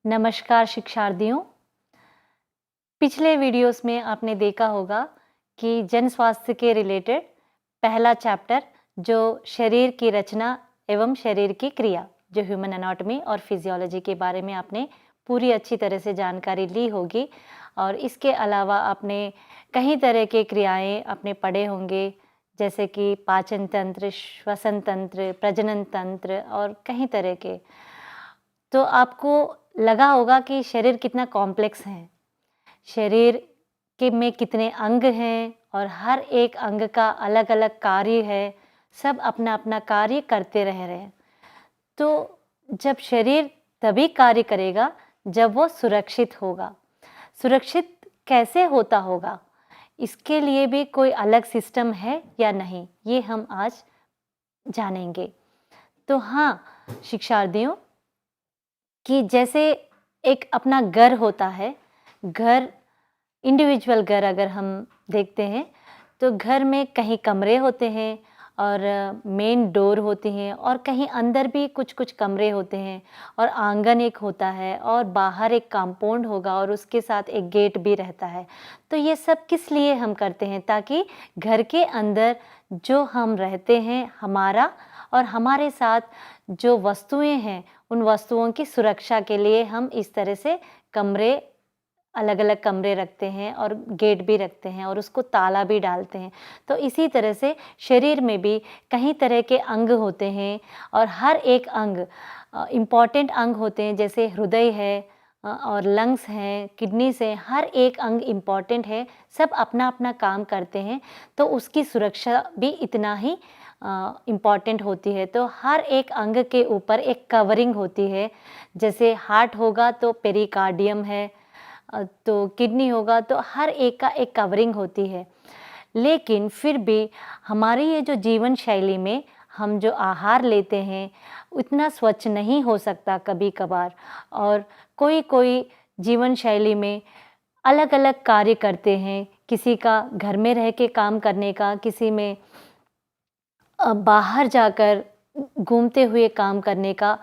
नमस्कार शिक्षार्थियों। पिछले वीडियोस में आपने देखा होगा कि जन स्वास्थ्य के रिलेटेड पहला चैप्टर जो शरीर की रचना एवं शरीर की क्रिया जो ह्यूमन एनाटॉमी और फिजियोलॉजी के बारे में आपने पूरी अच्छी तरह से जानकारी ली होगी। और इसके अलावा आपने कई तरह के क्रियाएं आपने पढ़े होंगे, जैसे कि पाचन तंत्र, श्वसन तंत्र, प्रजनन तंत्र और कई तरह के। तो आपको लगा होगा कि शरीर कितना कॉम्प्लेक्स है, शरीर के में कितने अंग हैं और हर एक अंग का अलग अलग कार्य है, सब अपना अपना कार्य करते रह रहे हैं। तो जब शरीर तभी कार्य करेगा जब वो सुरक्षित होगा। सुरक्षित कैसे होता होगा, इसके लिए भी कोई अलग सिस्टम है या नहीं, ये हम आज जानेंगे। तो हाँ शिक्षार्थियों, कि जैसे एक अपना घर होता है, घर इंडिविजुअल घर अगर हम देखते हैं तो घर में कहीं कमरे होते हैं और मेन डोर होती हैं और कहीं अंदर भी कुछ कुछ कमरे होते हैं और आंगन एक होता है और बाहर एक कंपाउंड होगा और उसके साथ एक गेट भी रहता है। तो ये सब किस लिए हम करते हैं? ताकि घर के अंदर जो हम रहते हैं हमारा और हमारे साथ जो वस्तुएं हैं उन वस्तुओं की सुरक्षा के लिए हम इस तरह से कमरे, अलग अलग कमरे रखते हैं और गेट भी रखते हैं और उसको ताला भी डालते हैं। तो इसी तरह से शरीर में भी कई तरह के अंग होते हैं और हर एक अंग इम्पॉर्टेंट अंग होते हैं, जैसे हृदय है और लंग्स हैं, किडनीज हैं, हर एक अंग इम्पॉर्टेंट है, सब अपना अपना काम करते हैं। तो उसकी सुरक्षा भी इतना ही इम्पॉर्टेंट होती है। तो हर एक अंग के ऊपर एक कवरिंग होती है, जैसे हार्ट होगा तो पेरिकार्डियम है, तो किडनी होगा, तो हर एक का एक कवरिंग होती है। लेकिन फिर भी हमारी ये जो जीवन शैली में हम जो आहार लेते हैं उतना स्वच्छ नहीं हो सकता कभी कभार, और कोई कोई जीवन शैली में अलग अलग कार्य करते हैं। किसी का घर में रह के काम करने का, किसी में बाहर जाकर घूमते हुए काम करने का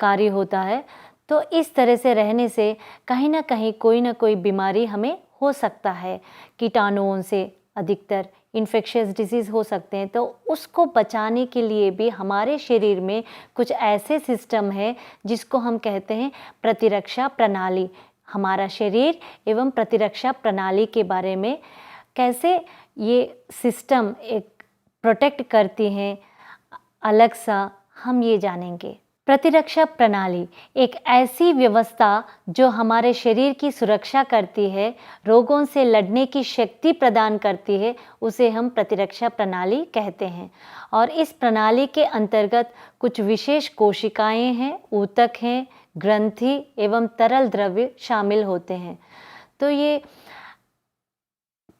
कार्य होता है। तो इस तरह से रहने से कहीं ना कोई बीमारी हमें हो सकता है। कीटाणुओं से अधिकतर इन्फेक्शियस डिजीज़ हो सकते हैं। तो उसको बचाने के लिए भी हमारे शरीर में कुछ ऐसे सिस्टम है जिसको हम कहते हैं प्रतिरक्षा प्रणाली। हमारा शरीर एवं प्रतिरक्षा प्रणाली के बारे में कैसे ये सिस्टम एक प्रोटेक्ट करती हैं अलग सा, हम ये जानेंगे। प्रतिरक्षा प्रणाली एक ऐसी व्यवस्था जो हमारे शरीर की सुरक्षा करती है, रोगों से लड़ने की शक्ति प्रदान करती है, उसे हम प्रतिरक्षा प्रणाली कहते हैं। और इस प्रणाली के अंतर्गत कुछ विशेष कोशिकाएं हैं, ऊतक हैं, ग्रंथि एवं तरल द्रव्य शामिल होते हैं। तो ये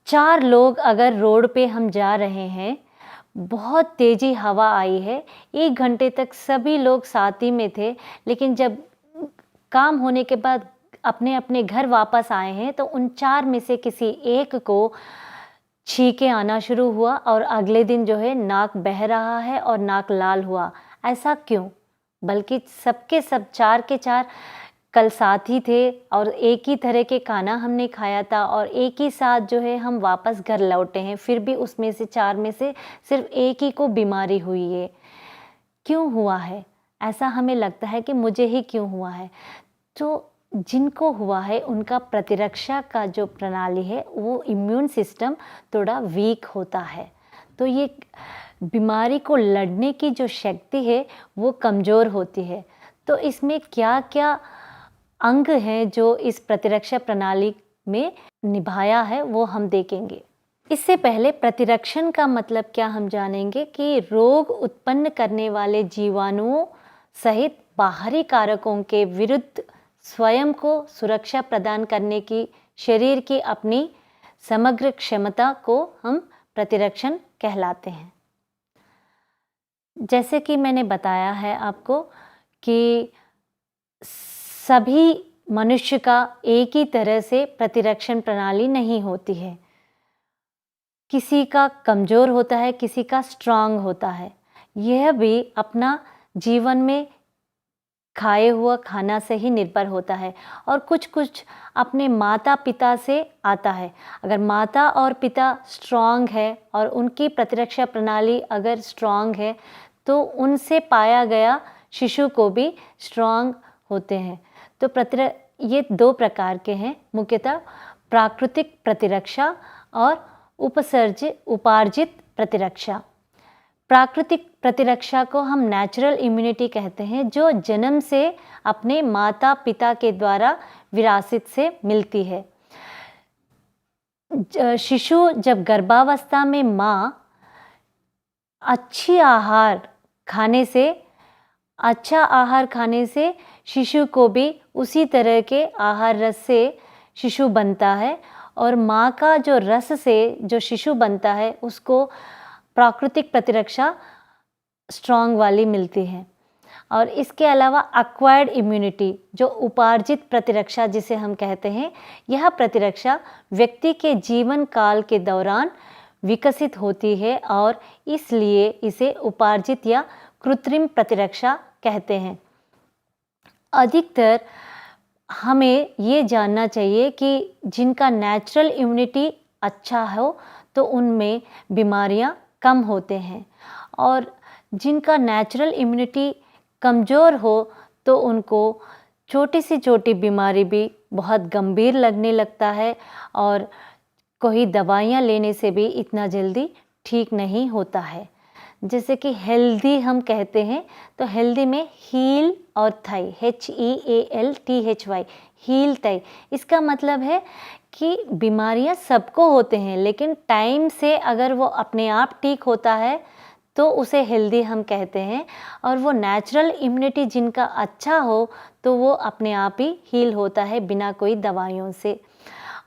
4 लोग अगर रोड पे हम जा रहे हैं, बहुत तेजी हवा आई है, 1 घंटे तक सभी लोग साथ ही में थे, लेकिन जब काम होने के बाद अपने अपने घर वापस आए हैं तो उन 4 में से किसी एक को छींके आना शुरू हुआ और अगले दिन जो है नाक बह रहा है और नाक लाल हुआ। ऐसा क्यों? बल्कि सबके सब 4 के 4 कल साथ ही थे और एक ही तरह के खाना हमने खाया था और एक ही साथ जो है हम वापस घर लौटे हैं, फिर भी उसमें से 4 में से सिर्फ एक ही को बीमारी हुई है। क्यों हुआ है? ऐसा हमें लगता है कि मुझे ही क्यों हुआ है। तो जिनको हुआ है उनका प्रतिरक्षा का जो प्रणाली है वो इम्यून सिस्टम थोड़ा वीक होता है। तो ये बीमारी को लड़ने की जो शक्ति है वो कमज़ोर होती है। तो इसमें क्या क्या अंग हैं जो इस प्रतिरक्षा प्रणाली में निभाया है वो हम देखेंगे। इससे पहले प्रतिरक्षण का मतलब क्या हम जानेंगे कि रोग उत्पन्न करने वाले जीवाणुओं सहित बाहरी कारकों के विरुद्ध स्वयं को सुरक्षा प्रदान करने की शरीर की अपनी समग्र क्षमता को हम प्रतिरक्षण कहलाते हैं। जैसे कि मैंने बताया है आपको कि सभी मनुष्य का एक ही तरह से प्रतिरक्षण प्रणाली नहीं होती है। किसी का कमज़ोर होता है, किसी का स्ट्रांग होता है। यह भी अपना जीवन में खाए हुआ खाना से ही निर्भर होता है और कुछ कुछ अपने माता पिता से आता है। अगर माता और पिता स्ट्रांग है और उनकी प्रतिरक्षा प्रणाली अगर स्ट्रांग है तो उनसे पाया गया शिशु को भी स्ट्रांग होते हैं। तो ये 2 प्रकार के हैं मुख्यतः, प्राकृतिक प्रतिरक्षा और उपार्जित प्रतिरक्षा। प्राकृतिक प्रतिरक्षा को हम नेचुरल इम्यूनिटी कहते हैं, जो जन्म से अपने माता पिता के द्वारा विरासत से मिलती है। शिशु जब गर्भावस्था में माँ अच्छा आहार खाने से शिशु को भी उसी तरह के आहार रस से शिशु बनता है और माँ का जो रस से जो शिशु बनता है उसको प्राकृतिक प्रतिरक्षा स्ट्रांग वाली मिलती है। और इसके अलावा एक्वायर्ड इम्यूनिटी, जो उपार्जित प्रतिरक्षा जिसे हम कहते हैं, यह प्रतिरक्षा व्यक्ति के जीवन काल के दौरान विकसित होती है और इसलिए इसे उपार्जित या कृत्रिम प्रतिरक्षा कहते हैं। अधिकतर हमें ये जानना चाहिए कि जिनका नेचुरल इम्यूनिटी अच्छा हो तो उनमें बीमारियां कम होते हैं और जिनका नेचुरल इम्यूनिटी कमज़ोर हो तो उनको छोटी से छोटी बीमारी भी बहुत गंभीर लगने लगता है और कोई दवाइयाँ लेने से भी इतना जल्दी ठीक नहीं होता है। जैसे कि हेल्दी हम कहते हैं तो हेल्दी में हील और थाई, HEALTHY, हील थाई, इसका मतलब है कि बीमारियां सबको होते हैं लेकिन टाइम से अगर वो अपने आप ठीक होता है तो उसे हेल्दी हम कहते हैं। और वो नेचुरल इम्यूनिटी जिनका अच्छा हो तो वो अपने आप ही हील होता है बिना कोई दवाइयों से,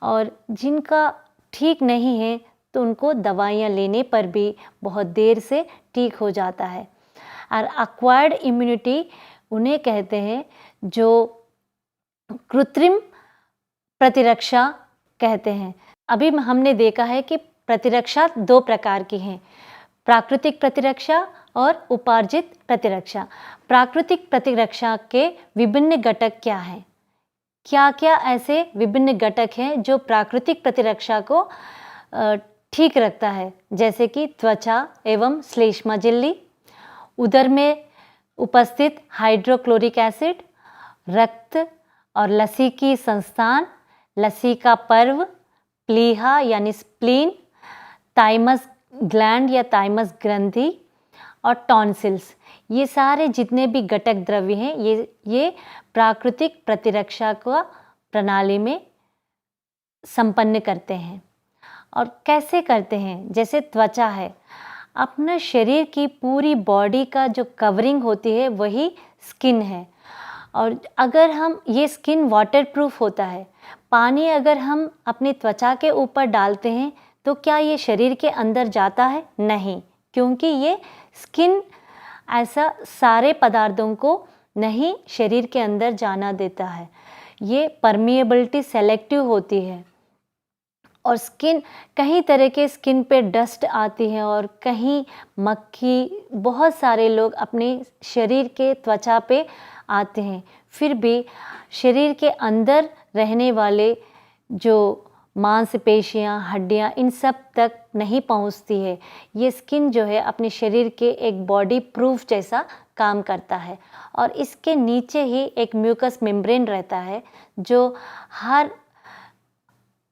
और जिनका ठीक नहीं है तो उनको दवाइयाँ लेने पर भी बहुत देर से ठीक हो जाता है। और एक्वायर्ड इम्यूनिटी उन्हें कहते हैं जो कृत्रिम प्रतिरक्षा कहते हैं। अभी हमने देखा है कि प्रतिरक्षा 2 प्रकार की हैं, प्राकृतिक प्रतिरक्षा और उपार्जित प्रतिरक्षा। प्राकृतिक प्रतिरक्षा के विभिन्न घटक क्या हैं? क्या क्या ऐसे विभिन्न घटक हैं जो प्राकृतिक प्रतिरक्षा को ठीक रखता है? जैसे कि त्वचा एवं श्लेष्मा झिल्ली, उदर में उपस्थित हाइड्रोक्लोरिक एसिड, रक्त और लसी की संस्थान, लसी का पर्व, प्लीहा यानी स्प्लीन, थाइमस ग्लैंड या थाइमस ग्रंथि और टॉन्सिल्स। ये सारे जितने भी घटक द्रव्य हैं ये प्राकृतिक प्रतिरक्षा को प्रणाली में संपन्न करते हैं। और कैसे करते हैं? जैसे त्वचा है, अपने शरीर की पूरी बॉडी का जो कवरिंग होती है वही स्किन है, और अगर हम ये स्किन वाटरप्रूफ होता है, पानी अगर हम अपनी त्वचा के ऊपर डालते हैं तो क्या ये शरीर के अंदर जाता है? नहीं, क्योंकि ये स्किन ऐसा सारे पदार्थों को नहीं शरीर के अंदर जाना देता है। ये परमिएबिलिटी सेलेक्टिव होती है और स्किन कई तरह के स्किन पे डस्ट आती है और कहीं मक्खी, बहुत सारे लोग अपने शरीर के त्वचा पे आते हैं, फिर भी शरीर के अंदर रहने वाले जो मांसपेशियां, हड्डियां, इन सब तक नहीं पहुंचती है। ये स्किन जो है अपने शरीर के एक बॉडी प्रूफ जैसा काम करता है और इसके नीचे ही एक म्यूकस मेम्ब्रेन रहता है, जो हर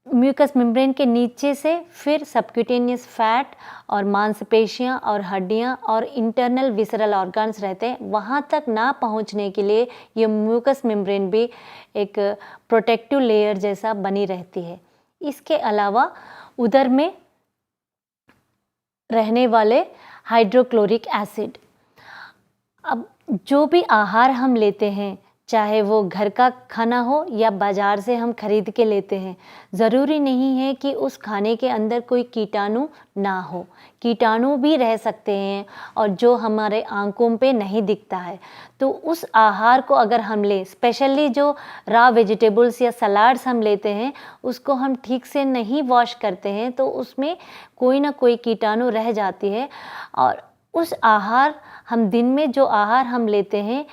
म्यूकस मेम्ब्रेन के नीचे से फिर सबक्यूटेनियस फैट और मांसपेशियां और हड्डियां और इंटरनल विसरल ऑर्गन्स रहते हैं, वहाँ तक ना पहुँचने के लिए ये म्यूकस मेम्ब्रेन भी एक प्रोटेक्टिव लेयर जैसा बनी रहती है। इसके अलावा उदर में रहने वाले हाइड्रोक्लोरिक एसिड, अब जो भी आहार हम लेते हैं, चाहे वो घर का खाना हो या बाज़ार से हम खरीद के लेते हैं, ज़रूरी नहीं है कि उस खाने के अंदर कोई कीटाणु ना हो। कीटाणु भी रह सकते हैं और जो हमारे आंखों पे नहीं दिखता है, तो उस आहार को अगर हम लें, स्पेशली जो रॉ वेजिटेबल्स या सलाड्स हम लेते हैं, उसको हम ठीक से नहीं वॉश करते हैं तो उसमें कोई ना कोई कीटाणु रह जाती है और उस आहार हम दिन में जो आहार हम लेते हैं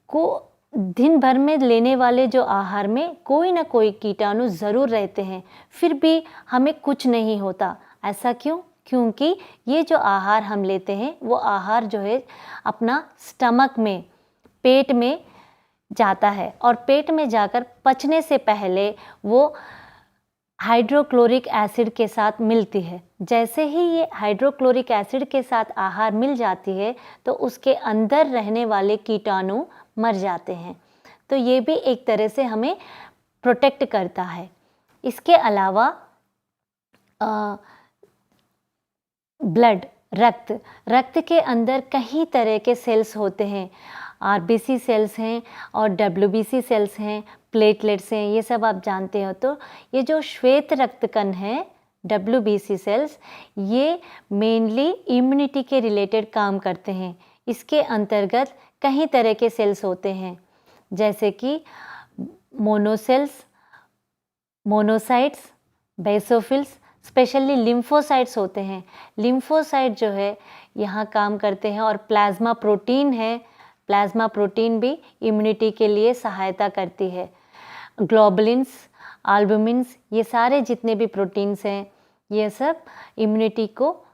को दिन भर में लेने वाले जो आहार में कोई ना कोई कीटाणु ज़रूर रहते हैं, फिर भी हमें कुछ नहीं होता। ऐसा क्यों? क्योंकि ये जो आहार हम लेते हैं वो आहार जो है अपना स्टमक में, पेट में जाता है और पेट में जाकर पचने से पहले वो हाइड्रोक्लोरिक एसिड के साथ मिलती है। जैसे ही ये हाइड्रोक्लोरिक एसिड के साथ आहार मिल जाती है तो उसके अंदर रहने वाले कीटाणु मर जाते हैं। तो ये भी एक तरह से हमें प्रोटेक्ट करता है। इसके अलावा ब्लड, रक्त के अंदर कई तरह के सेल्स होते हैं। आरबीसी सेल्स हैं और डब्ल्यूबीसी सेल्स हैं, प्लेटलेट्स हैं, ये सब आप जानते हो। तो ये जो श्वेत रक्त कण है, डब्ल्यूबीसी सेल्स, ये मेनली इम्यूनिटी के रिलेटेड काम करते हैं। इसके अंतर्गत कई तरह के सेल्स होते हैं, जैसे कि मोनोसेल्स, मोनोसाइट्स, बेसोफिल्स, स्पेशली लिम्फोसाइट्स होते हैं। लिम्फोसाइट जो है यहाँ काम करते हैं और प्लाज्मा प्रोटीन है, प्लाज्मा प्रोटीन भी इम्यूनिटी के लिए सहायता करती है। ग्लोबुलिन्स, एल्बुमिन्स, ये सारे जितने भी प्रोटीन्स हैं ये सब इम्यूनिटी को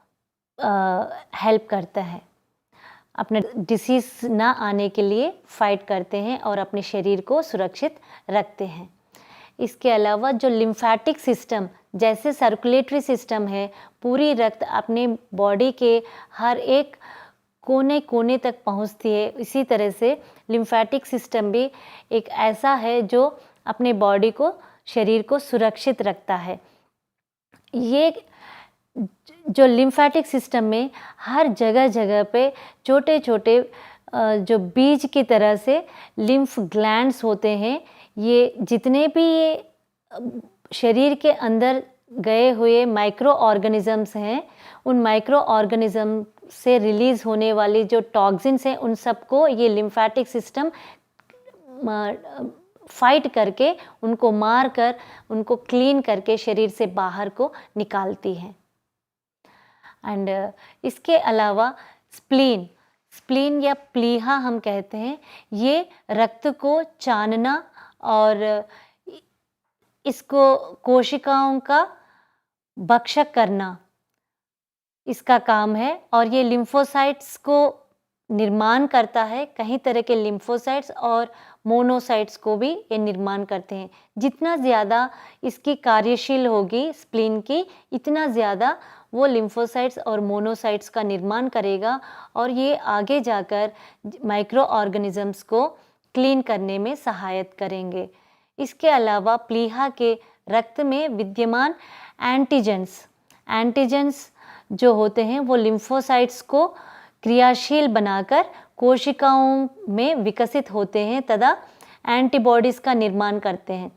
हेल्प करता है, अपने डिसीज़ ना आने के लिए फाइट करते हैं और अपने शरीर को सुरक्षित रखते हैं। इसके अलावा जो लिम्फैटिक सिस्टम, जैसे सर्कुलेटरी सिस्टम है, पूरी रक्त अपने बॉडी के हर एक कोने कोने तक पहुंचती है, इसी तरह से लिम्फैटिक सिस्टम भी एक ऐसा है जो अपने बॉडी को, शरीर को सुरक्षित रखता है। ये जो लिम्फैटिक सिस्टम में हर जगह जगह पे छोटे छोटे जो बीज की तरह से लिम्फ ग्लैंड्स होते हैं। ये जितने भी ये शरीर के अंदर गए हुए माइक्रो ऑर्गेनिजम्स हैं, उन माइक्रो ऑर्गेनिज्म से रिलीज़ होने वाली जो टॉक्सिन्स हैं, उन सबको ये लिम्फैटिक सिस्टम फाइट करके, उनको मार कर, उनको क्लीन करके शरीर से बाहर को निकालती है। एंड इसके अलावा स्प्लीन या प्लीहा हम कहते हैं, ये रक्त को चानना और इसको कोशिकाओं का भक्षक करना, इसका काम है। और ये लिम्फोसाइट्स को निर्माण करता है, कई तरह के लिम्फोसाइट्स और मोनोसाइट्स को भी ये निर्माण करते हैं। जितना ज़्यादा इसकी कार्यशील होगी स्प्लीन की, इतना ज़्यादा वो लिम्फोसाइट्स और मोनोसाइट्स का निर्माण करेगा और ये आगे जाकर माइक्रो ऑर्गेनिजम्स को क्लीन करने में सहायता करेंगे। इसके अलावा प्लीहा के रक्त में विद्यमान एंटीजेंस जो होते हैं वो लिम्फोसाइट्स को क्रियाशील बनाकर कोशिकाओं में विकसित होते हैं तथा एंटीबॉडीज़ का निर्माण करते हैं।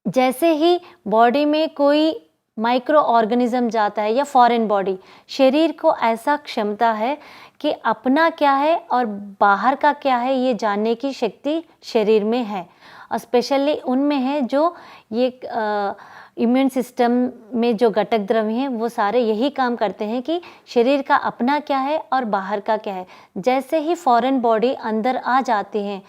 जैसे ही बॉडी में कोई माइक्रो ऑर्गेनिज्म जाता है या फॉरेन बॉडी, शरीर को ऐसा क्षमता है कि अपना क्या है और बाहर का क्या है ये जानने की शक्ति शरीर में है। और स्पेशली उनमें है जो ये इम्यून सिस्टम में जो घटक द्रव्य हैं वो सारे यही काम करते हैं कि शरीर का अपना क्या है और बाहर का क्या है। जैसे ही फॉरेन बॉडी अंदर आ जाती हैं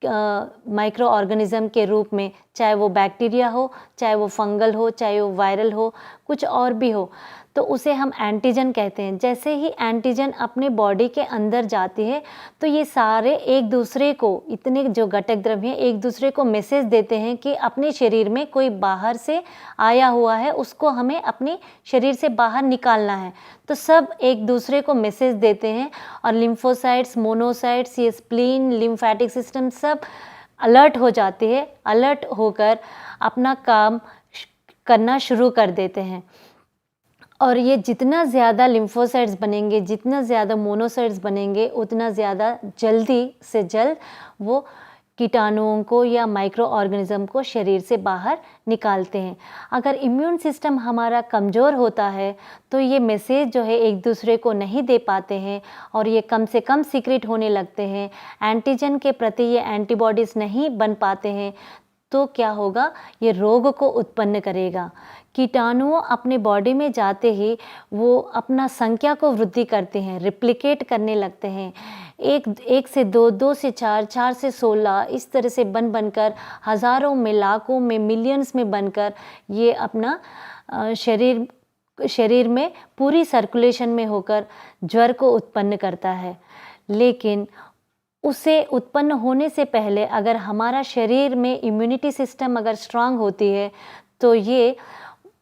माइक्रो ऑर्गेनिज्म के रूप में, चाहे वो बैक्टीरिया हो, चाहे वो फंगल हो, चाहे वो वायरल हो, कुछ और भी हो, तो उसे हम एंटीजन कहते हैं। जैसे ही एंटीजन अपने बॉडी के अंदर जाती है तो ये सारे एक दूसरे को, इतने जो घटक द्रव्य हैं, एक दूसरे को मैसेज देते हैं कि अपने शरीर में कोई बाहर से आया हुआ है, उसको हमें अपने शरीर से बाहर निकालना है। तो सब एक दूसरे को मैसेज देते हैं और लिम्फोसाइट्स, मोनोसाइट्स, ये स्प्लीन, लिम्फैटिक सिस्टम सब अलर्ट हो जाते हैं। अलर्ट होकर अपना काम करना शुरू कर देते हैं और ये जितना ज़्यादा लिम्फोसाइट्स बनेंगे, जितना ज़्यादा मोनोसाइट्स बनेंगे, उतना ज़्यादा जल्दी से जल्द वो कीटाणुओं को या माइक्रो ऑर्गेनिज्म को शरीर से बाहर निकालते हैं। अगर इम्यून सिस्टम हमारा कमज़ोर होता है तो ये मैसेज जो है एक दूसरे को नहीं दे पाते हैं और ये कम से कम सीक्रेट होने लगते हैं। एंटीजन के प्रति ये एंटीबॉडीज़ नहीं बन पाते हैं, तो क्या होगा, ये रोग को उत्पन्न करेगा। कीटाणु अपने बॉडी में जाते ही वो अपना संख्या को वृद्धि करते हैं, रिप्लिकेट करने लगते हैं। एक से दो, दो से चार, चार से 16, इस तरह से बनकर हज़ारों में, लाखों में, मिलियंस में बनकर ये अपना शरीर में पूरी सर्कुलेशन में होकर ज्वर को उत्पन्न करता है। लेकिन उसे उत्पन्न होने से पहले अगर हमारा शरीर में इम्यूनिटी सिस्टम अगर स्ट्रांग होती है तो ये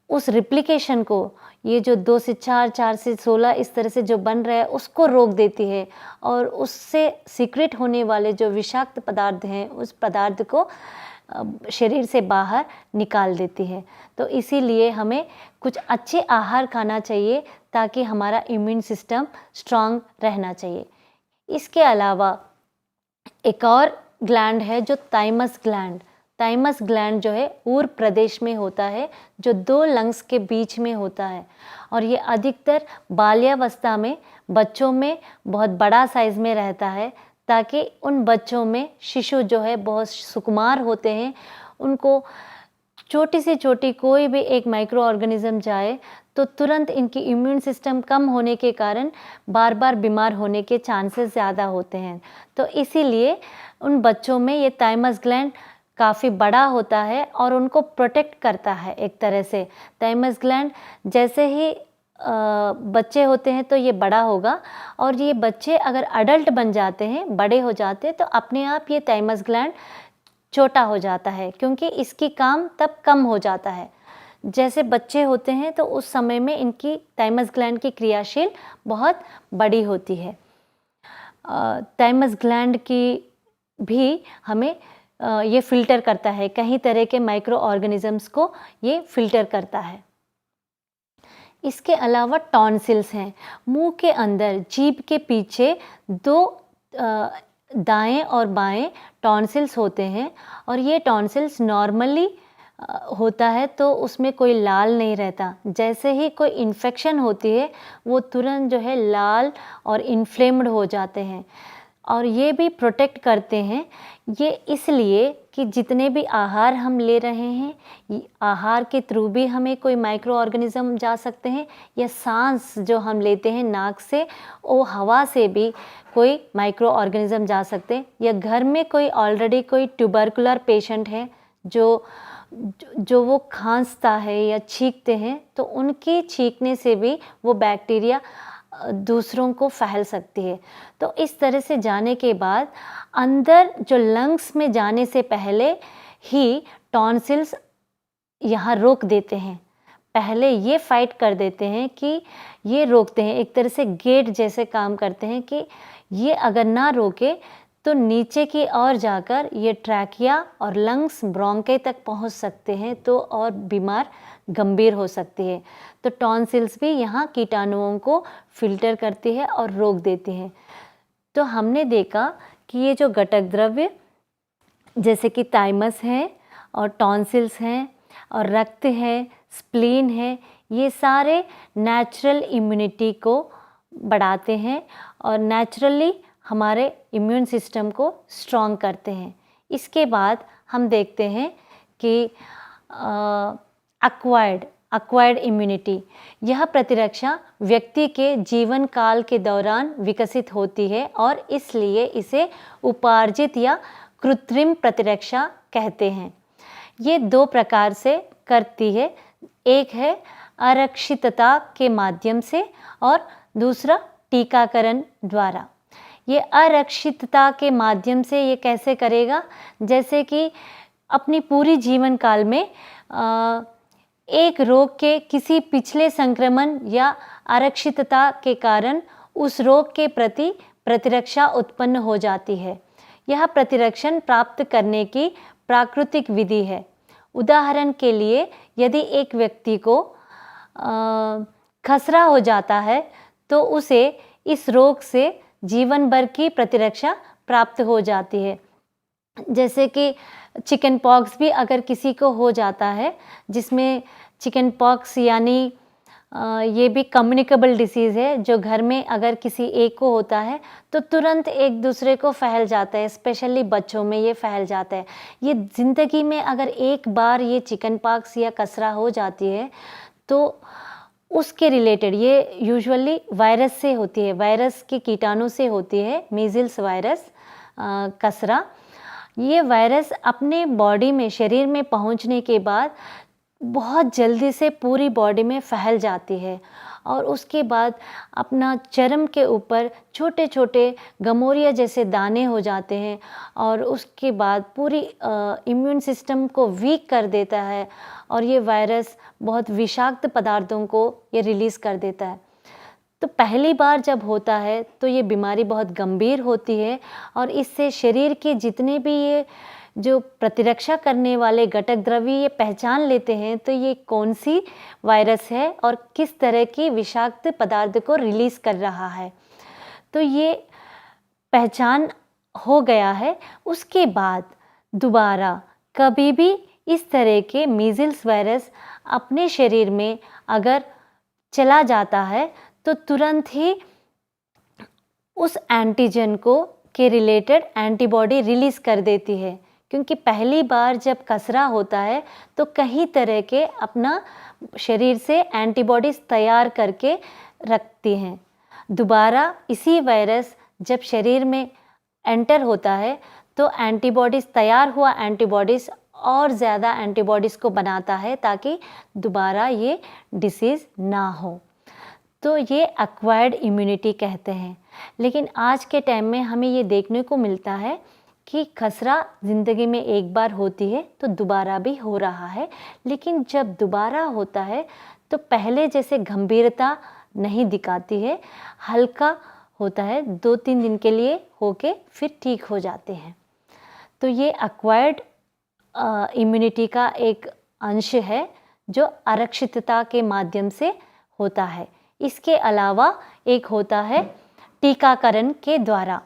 उस रिप्लिकेशन को, ये जो 2 से 4, 4 से 16 इस तरह से जो बन रहा है उसको रोक देती है और उससे सीक्रेट होने वाले जो विषाक्त पदार्थ हैं उस पदार्थ को शरीर से बाहर निकाल देती है। तो इसीलिए हमें कुछ अच्छे आहार खाना चाहिए ताकि हमारा इम्यून सिस्टम स्ट्रांग रहना चाहिए। इसके अलावा एक और ग्लैंड है जो थाइमस ग्लैंड। थाइमस ग्लैंड जो है ऊर प्रदेश में होता है, जो 2 लंग्स के बीच में होता है और ये अधिकतर बाल्यावस्था में बच्चों में बहुत बड़ा साइज में रहता है ताकि उन बच्चों में, शिशु जो है बहुत सुकुमार होते हैं, उनको छोटी से छोटी कोई भी एक माइक्रो ऑर्गेनिज्म जाए तो तुरंत इनकी इम्यून सिस्टम कम होने के कारण बार बार बीमार होने के चांसेस ज़्यादा होते हैं। तो इसीलिए उन बच्चों में ये थाइमस ग्लैंड काफ़ी बड़ा होता है और उनको प्रोटेक्ट करता है एक तरह से। थाइमस ग्लैंड जैसे ही बच्चे होते हैं तो ये बड़ा होगा और ये बच्चे अगर अडल्ट बन जाते हैं, बड़े हो जाते हैं, तो अपने आप ये थाइमस ग्लैंड छोटा हो जाता है क्योंकि इसकी काम तब कम हो जाता है। जैसे बच्चे होते हैं तो उस समय में इनकी थाइमस ग्लैंड की क्रियाशील बहुत बड़ी होती है। थाइमस ग्लैंड की भी हमें ये फिल्टर करता है, कई तरह के माइक्रो ऑर्गेनिजम्स को ये फिल्टर करता है। इसके अलावा टॉन्सिल्स हैं। मुंह के अंदर, जीभ के पीछे 2 दाएं और बाएं टॉन्सिल्स होते हैं और ये टॉन्सिल्स नॉर्मली होता है तो उसमें कोई लाल नहीं रहता। जैसे ही कोई इन्फेक्शन होती है वो तुरंत जो है लाल और इन्फ्लेम्ड हो जाते हैं और ये भी प्रोटेक्ट करते हैं। ये इसलिए कि जितने भी आहार हम ले रहे हैं, आहार के थ्रू भी हमें कोई माइक्रो ऑर्गेनिज्म जा सकते हैं या सांस जो हम लेते हैं नाक से, वो हवा से भी कोई माइक्रो ऑर्गेनिज्म जा सकते हैं। या घर में कोई ऑलरेडी कोई ट्यूबरकुलर पेशेंट है जो वो खांसता है या छींकते हैं तो उनके छींकने से भी वो बैक्टीरिया दूसरों को फैल सकती है। तो इस तरह से जाने के बाद अंदर जो लंग्स में जाने से पहले ही टॉन्सिल्स यहाँ रोक देते हैं। पहले ये फाइट कर देते हैं कि ये रोकते हैं, एक तरह से गेट जैसे काम करते हैं कि ये अगर ना रोके तो नीचे की ओर जाकर ये ट्रैकिया और लंग्स, ब्रोंके तक पहुंच सकते हैं तो और बीमार गंभीर हो सकती है। तो टॉन्सिल्स भी यहाँ कीटाणुओं को फिल्टर करती है और रोक देती है। तो हमने देखा कि ये जो घटक द्रव्य जैसे कि थाइमस है और टॉन्सिल्स हैं और रक्त है, स्प्लीन है, ये सारे नेचुरल इम्यूनिटी को बढ़ाते हैं और नेचुरली हमारे इम्यून सिस्टम को स्ट्रॉन्ग करते हैं। इसके बाद हम देखते हैं कि एक्वायर्ड इम्यूनिटी, यह प्रतिरक्षा व्यक्ति के जीवन काल के दौरान विकसित होती है और इसलिए इसे उपार्जित या कृत्रिम प्रतिरक्षा कहते हैं। ये 2 प्रकार से करती है, एक है आरक्षितता के माध्यम से और दूसरा टीकाकरण द्वारा। ये आरक्षितता के माध्यम से ये कैसे करेगा, जैसे कि अपनी पूरी जीवन काल में एक रोग के किसी पिछले संक्रमण या आरक्षितता के कारण उस रोग के प्रति प्रतिरक्षा उत्पन्न हो जाती है। यह प्रतिरक्षण प्राप्त करने की प्राकृतिक विधि है। उदाहरण के लिए यदि एक व्यक्ति को खसरा हो जाता है तो उसे इस रोग से जीवन भर की प्रतिरक्षा प्राप्त हो जाती है। जैसे कि चिकन पॉक्स भी अगर किसी को हो जाता है, जिसमें चिकन पॉक्स यानी ये भी कम्युनिकेबल डिसीज़ है, जो घर में अगर किसी एक को होता है तो तुरंत एक दूसरे को फैल जाता है, स्पेशली बच्चों में ये फैल जाता है। ये ज़िंदगी में अगर एक बार ये चिकन पॉक्स या कसरा हो जाती है तो उसके रिलेटेड, ये यूजुअली वायरस से होती है, वायरस के कीटाणु से होती है, मीज़ल्स वायरस, कसरा। ये वायरस अपने बॉडी में, शरीर में पहुंचने के बाद बहुत जल्दी से पूरी बॉडी में फैल जाती है और उसके बाद अपना चर्म के ऊपर छोटे छोटे गमोरिया जैसे दाने हो जाते हैं और उसके बाद पूरी इम्यून सिस्टम को वीक कर देता है और ये वायरस बहुत विषाक्त पदार्थों को ये रिलीज़ कर देता है। तो पहली बार जब होता है तो ये बीमारी बहुत गंभीर होती है और इससे शरीर के जितने भी ये जो प्रतिरक्षा करने वाले घटक द्रव्य ये पहचान लेते हैं तो ये कौन सी वायरस है और किस तरह की विषाक्त पदार्थ को रिलीज़ कर रहा है। तो ये पहचान हो गया है, उसके बाद दोबारा कभी भी इस तरह के मीज़ल्स वायरस अपने शरीर में अगर चला जाता है तो तुरंत ही उस एंटीजन को के रिलेटेड एंटीबॉडी रिलीज़ कर देती है, क्योंकि पहली बार जब कसरा होता है तो कई तरह के अपना शरीर से एंटीबॉडीज़ तैयार करके रखती हैं। दोबारा इसी वायरस जब शरीर में एंटर होता है तो एंटीबॉडीज़, तैयार हुआ एंटीबॉडीज़ और ज़्यादा एंटीबॉडीज़ को बनाता है ताकि दोबारा ये डिसीज़ ना हो। तो ये एक्वायर्ड इम्यूनिटी कहते हैं। लेकिन आज के टाइम में हमें ये देखने को मिलता है कि खसरा ज़िंदगी में एक बार होती है तो दोबारा भी हो रहा है, लेकिन जब दोबारा होता है तो पहले जैसे गंभीरता नहीं दिखाती है, हल्का होता है, 2-3 दिन के लिए होके फिर ठीक हो जाते हैं। तो ये एक्वायर्ड इम्यूनिटी का एक अंश है जो आरक्षितता के माध्यम से होता है। इसके अलावा एक होता है टीकाकरण के द्वारा।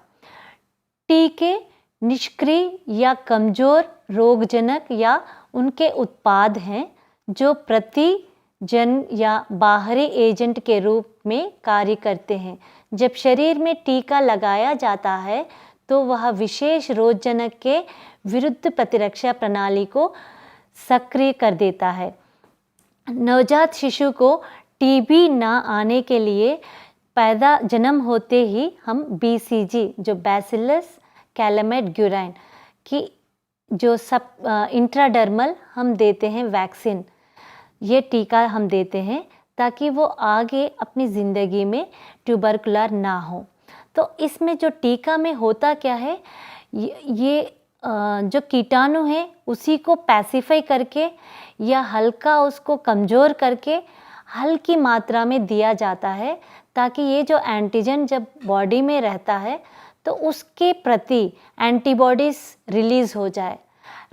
टीके निष्क्रिय या कमज़ोर रोगजनक या उनके उत्पाद हैं जो प्रतिजन या बाहरी एजेंट के रूप में कार्य करते हैं। जब शरीर में टीका लगाया जाता है तो वह विशेष रोगजनक के विरुद्ध प्रतिरक्षा प्रणाली को सक्रिय कर देता है। नवजात शिशु को टीबी ना आने के लिए जन्म होते ही हम बीसीजी, जो बैसिलस कैलामेट ग्यूराइन की जो सब इंट्राडर्मल हम देते हैं वैक्सीन, ये टीका हम देते हैं ताकि वो आगे अपनी ज़िंदगी में ट्यूबरकुलर ना हो। तो इसमें जो टीका में होता क्या है, ये जो कीटाणु है उसी को पैसिफाई करके या हल्का उसको कमज़ोर करके हल्की मात्रा में दिया जाता है ताकि ये जो एंटीजन जब बॉडी में रहता है तो उसके प्रति एंटीबॉडीज़ रिलीज़ हो जाए।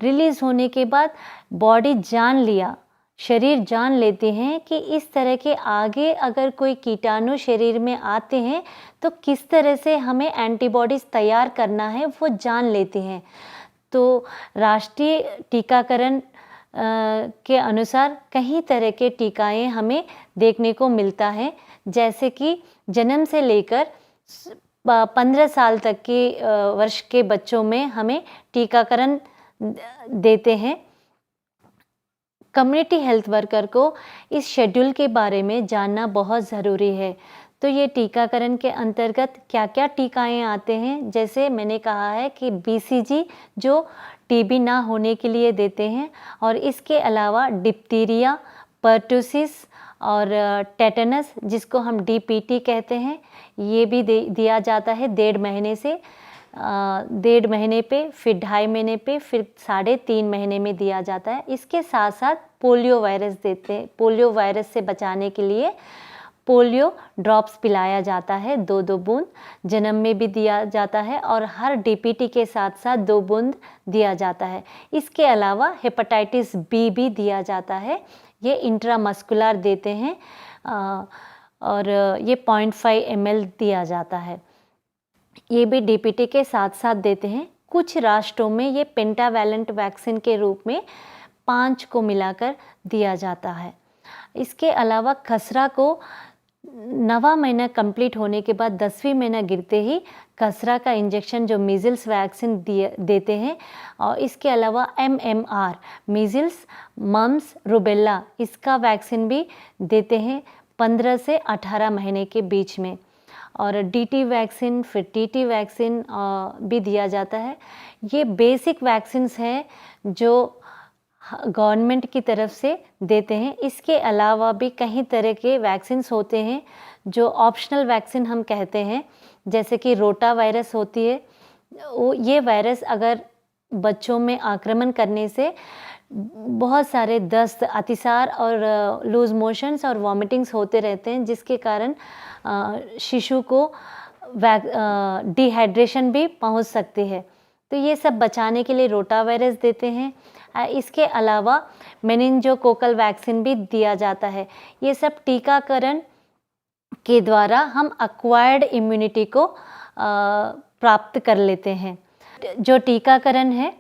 रिलीज़ होने के बाद बॉडी जान लिया, शरीर जान लेते हैं कि इस तरह के आगे अगर कोई कीटाणु शरीर में आते हैं तो किस तरह से हमें एंटीबॉडीज़ तैयार करना है वो जान लेते हैं। तो राष्ट्रीय टीकाकरण के अनुसार कई तरह के टीकाएं हमें देखने को मिलता है, जैसे कि जन्म से लेकर 15 साल तक के वर्ष के बच्चों में हमें टीकाकरण देते हैं। कम्युनिटी हेल्थ वर्कर को इस शेड्यूल के बारे में जानना बहुत ज़रूरी है। तो ये टीकाकरण के अंतर्गत क्या क्या टीकाएं आते हैं, जैसे मैंने कहा है कि बीसीजी जो टीबी ना होने के लिए देते हैं, और इसके अलावा डिप्थीरिया, पर्टुसिस और टेटनस जिसको हम डीपीटी कहते हैं, ये भी दिया जाता है 1.5 महीने से 1.5 महीने पे, फिर 2.5 महीने पे, फिर 3.5 महीने में दिया जाता है। इसके साथ साथ पोलियो वायरस देते हैं। पोलियो वायरस से बचाने के लिए पोलियो ड्रॉप्स पिलाया जाता है, 2-2 बूंद जन्म में भी दिया जाता है और हर डीपीटी के साथ साथ 2 बूंद दिया जाता है। इसके अलावा हेपेटाइटिस बी भी दिया जाता है, ये इंट्रामस्कुलर देते हैं और ये 0.5 ml दिया जाता है, ये भी डीपीटी के साथ साथ देते हैं। कुछ राष्ट्रों में ये पेंटावैलेंट वैक्सीन के रूप में 5 को मिलाकर दिया जाता है। इसके अलावा खसरा को 9वां महीना कंप्लीट होने के बाद 10वीं महीना गिरते ही खसरा का इंजेक्शन जो मीज़ल्स वैक्सीन देते हैं। और इसके अलावा MMR मीज़ल्स, मम्स, रूबेला इसका वैक्सीन भी देते हैं 15 से 18 महीने के बीच में। और DT वैक्सीन, फिर TT वैक्सीन भी दिया जाता है। ये बेसिक वैक्सीन्स हैं जो गवर्नमेंट की तरफ से देते हैं। इसके अलावा भी कई तरह के वैक्सीन्स होते हैं जो ऑप्शनल वैक्सीन हम कहते हैं, जैसे कि रोटा वायरस होती है। ये वायरस अगर बच्चों में आक्रमण करने से बहुत सारे दस्त, अतिसार और लूज मोशंस और वॉमिटिंग्स होते रहते हैं, जिसके कारण शिशु को डिहाइड्रेशन भी पहुंच सकती है। तो ये सब बचाने के लिए रोटा वायरस देते हैं। इसके अलावा मेनिंजोकोकल वैक्सीन भी दिया जाता है। ये सब टीकाकरण के द्वारा हम एक्वायर्ड इम्यूनिटी को प्राप्त कर लेते हैं। जो टीकाकरण है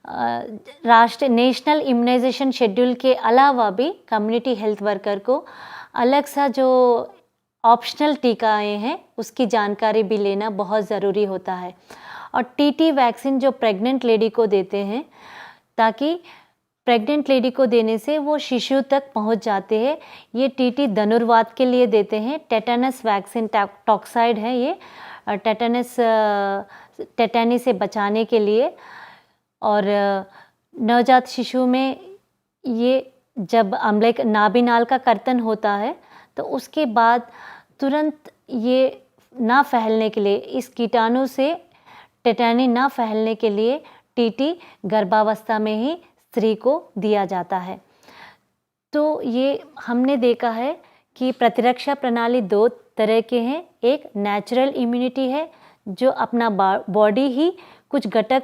राष्ट्रीय नेशनल इम्यूनाइजेशन शेड्यूल के अलावा भी कम्युनिटी हेल्थ वर्कर को अलग सा जो ऑप्शनल टीकाएँ हैं उसकी जानकारी भी लेना बहुत ज़रूरी होता है। और TT वैक्सीन जो प्रेग्नेंट लेडी को देते हैं, ताकि प्रेग्नेंट लेडी को देने से वो शिशु तक पहुंच जाते हैं। ये TT धनुर्वात के लिए देते हैं। टेटानस वैक्सीन टॉक्साइड है ये, टेटानी से बचाने के लिए। और नवजात शिशु में ये जब अम्लिक नाभिनाल का कर्तन होता है तो उसके बाद तुरंत ये ना फैलने के लिए, इस कीटाणु से टेटानी ना फैलने के लिए TT गर्भावस्था में ही स्त्री को दिया जाता है। तो ये हमने देखा है कि प्रतिरक्षा प्रणाली 2 तरह के हैं। एक नेचुरल इम्यूनिटी है जो अपना बॉडी ही कुछ घटक,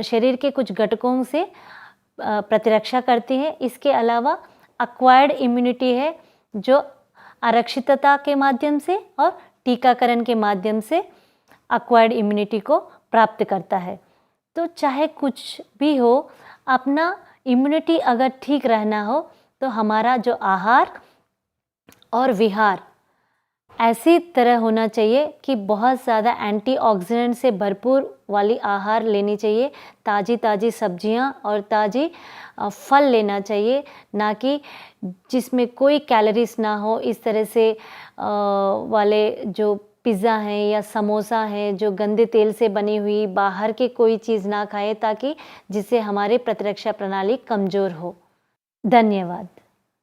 शरीर के कुछ घटकों से प्रतिरक्षा करती है। इसके अलावा एक्वायर्ड इम्यूनिटी है जो आरक्षितता के माध्यम से और टीकाकरण के माध्यम से एक्वायर्ड इम्यूनिटी को प्राप्त करता है। तो चाहे कुछ भी हो, अपना इम्यूनिटी अगर ठीक रहना हो तो हमारा जो आहार और विहार ऐसी तरह होना चाहिए कि बहुत ज़्यादा एंटीऑक्सीडेंट से भरपूर वाली आहार लेनी चाहिए। ताज़ी ताज़ी सब्जियां और ताज़ी फल लेना चाहिए, ना कि जिसमें कोई कैलोरीज ना हो। इस तरह से वाले जो पिज़्ज़ा हैं या समोसा हैं जो गंदे तेल से बनी हुई बाहर की कोई चीज़ ना खाएं, ताकि जिससे हमारी प्रतिरक्षा प्रणाली कमज़ोर हो। धन्यवाद।